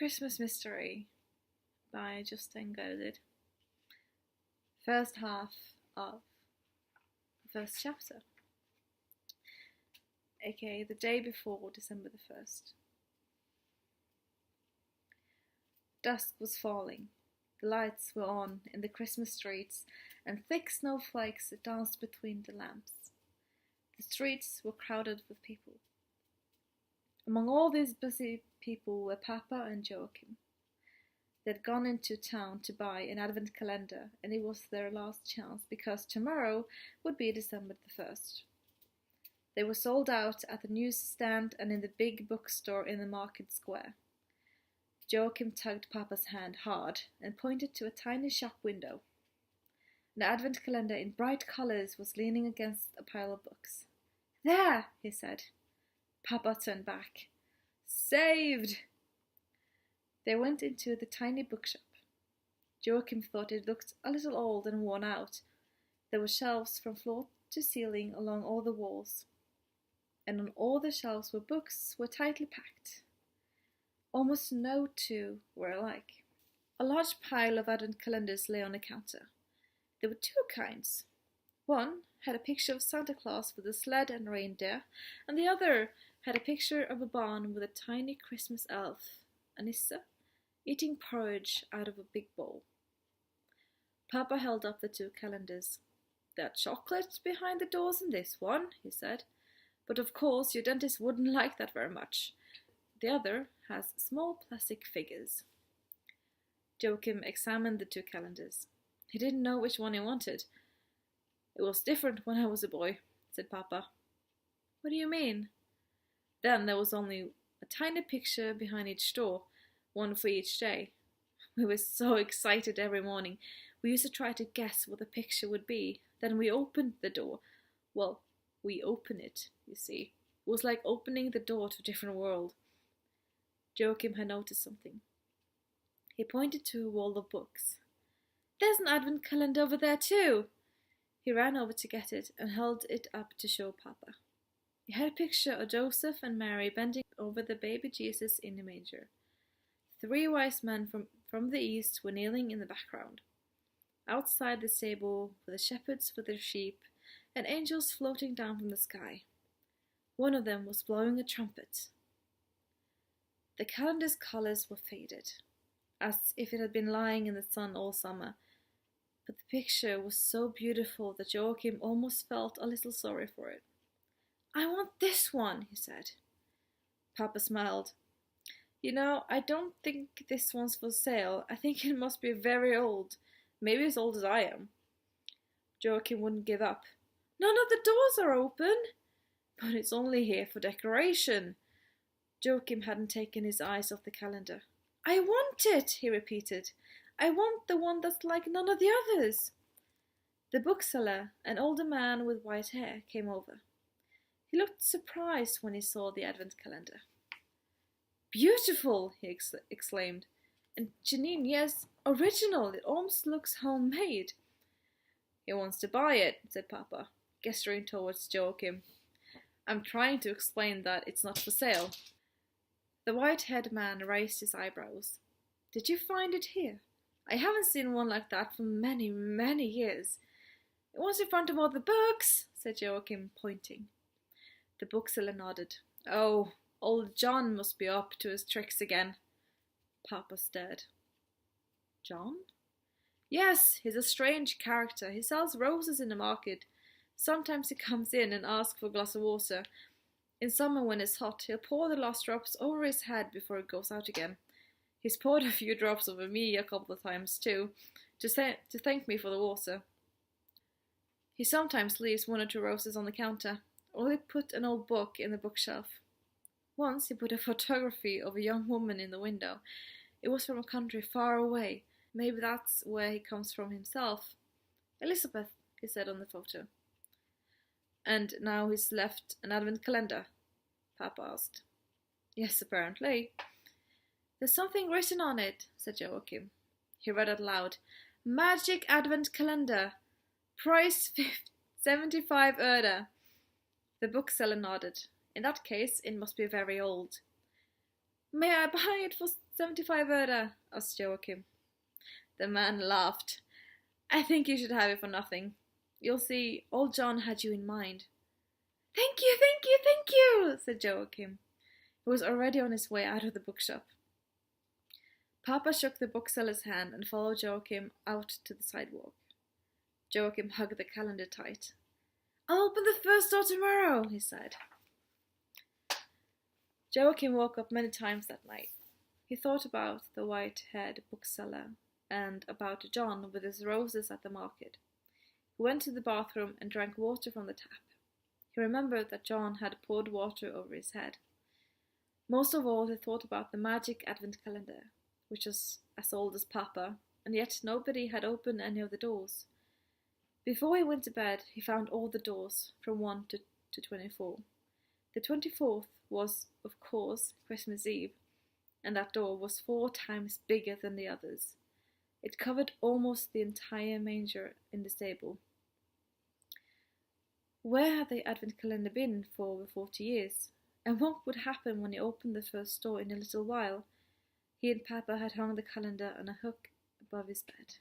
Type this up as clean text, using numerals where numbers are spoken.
Christmas Mystery by Justin Goddard. First half of the first chapter, aka the day before December the 1st. Dusk was falling. The lights were on in the Christmas streets, and thick snowflakes danced between the lamps. The streets were crowded with people. Among all these busy people were Papa and Joachim. They had gone into town to buy an advent calendar, and it was their last chance because tomorrow would be December the 1st. They were sold out at the newsstand and in the big bookstore in the market square. Joachim tugged Papa's hand hard and pointed to a tiny shop window. An advent calendar in bright colours was leaning against a pile of books. "There!" he said. Papa turned back. "Saved!" They went into the tiny bookshop. Joachim thought it looked a little old and worn out. There were shelves from floor to ceiling along all the walls, and on all the shelves books were tightly packed. Almost no two were alike. A large pile of advent calendars lay on the counter. There were two kinds. One had a picture of Santa Claus with a sled and reindeer, and the other had a picture of a barn with a tiny Christmas elf, Anissa, eating porridge out of a big bowl. Papa held up the two calendars. "There are chocolates behind the doors in this one," he said, "but of course your dentist wouldn't like that very much. The other has small plastic figures." Joachim examined the two calendars. He didn't know which one he wanted. "It was different when I was a boy," said Papa. "What do you mean?" "Then there was only a tiny picture behind each door, one for each day. We were so excited every morning. We used to try to guess what the picture would be. Then we opened the door. Well, we opened it, you see. It was like opening the door to a different world." Joachim had noticed something. He pointed to a wall of books. "There's an advent calendar over there too." He ran over to get it and held it up to show Papa. It had a picture of Joseph and Mary bending over the baby Jesus in the manger. 3 wise men from the east were kneeling in the background. Outside the stable were the shepherds with their sheep and angels floating down from the sky. One of them was blowing a trumpet. The calendar's colours were faded, as if it had been lying in the sun all summer, but the picture was so beautiful that Joachim almost felt a little sorry for it. "I want this one," he said. Papa smiled. "You know, I don't think this one's for sale. I think it must be very old, maybe as old as I am." Joachim wouldn't give up. "None of the doors are open." "But it's only here for decoration." Joachim hadn't taken his eyes off the calendar. "I want it," he repeated. "I want the one that's like none of the others." The bookseller, an older man with white hair, came over. He looked surprised when he saw the advent calendar. "Beautiful!" he exclaimed. "And Janine, yes, original. It almost looks homemade." "He wants to buy it," said Papa, gesturing towards Joachim. "I'm trying to explain that it's not for sale." The white-haired man raised his eyebrows. "Did you find it here? I haven't seen one like that for many, many years." "It was in front of all the books," said Joachim, pointing. The bookseller nodded. "Oh, old John must be up to his tricks again." Papa stared. "John?" "Yes, he's a strange character. He sells roses in the market. Sometimes he comes in and asks for a glass of water. In summer when it's hot, he'll pour the last drops over his head before he goes out again. He's poured a few drops over me a couple of times too, to thank me for the water. He sometimes leaves 1 or 2 roses on the counter, or he'll put an old book in the bookshelf. Once he put a photography of a young woman in the window. It was from a country far away. Maybe that's where he comes from himself. 'Elizabeth,' he said on the photo. "And now he's left an advent calendar?" Papa asked. "Yes, apparently." "There's something written on it," said Joachim. He read out loud, "Magic Advent Calendar. Price 75 öre." The bookseller nodded. "In that case, it must be very old." "May I buy it for 75 öre, asked Joachim. The man laughed. I think you should have it for nothing. You'll see, old John had you in mind. Thank you, thank you, thank you, said Joachim. He was already on his way out of the bookshop. Papa shook the bookseller's hand and followed Joachim out to the sidewalk. Joachim hugged the calendar tight. I'll open the first door tomorrow, he said. Joachim woke up many times that night. He thought about the white-haired bookseller and about John with his roses at the market. He went to the bathroom and drank water from the tap. He remembered that John had poured water over his head. Most of all, he thought about the magic advent calendar, which was as old as Papa, and yet nobody had opened any of the doors. Before he went to bed, he found all the doors, from 1 to 24. The 24th was, of course, Christmas Eve, and that door was 4 times bigger than the others. It covered almost the entire manger in the stable. Where had the advent calendar been for over 40 years? And what would happen when he opened the first door in a little while? He and Papa had hung the calendar on a hook above his bed.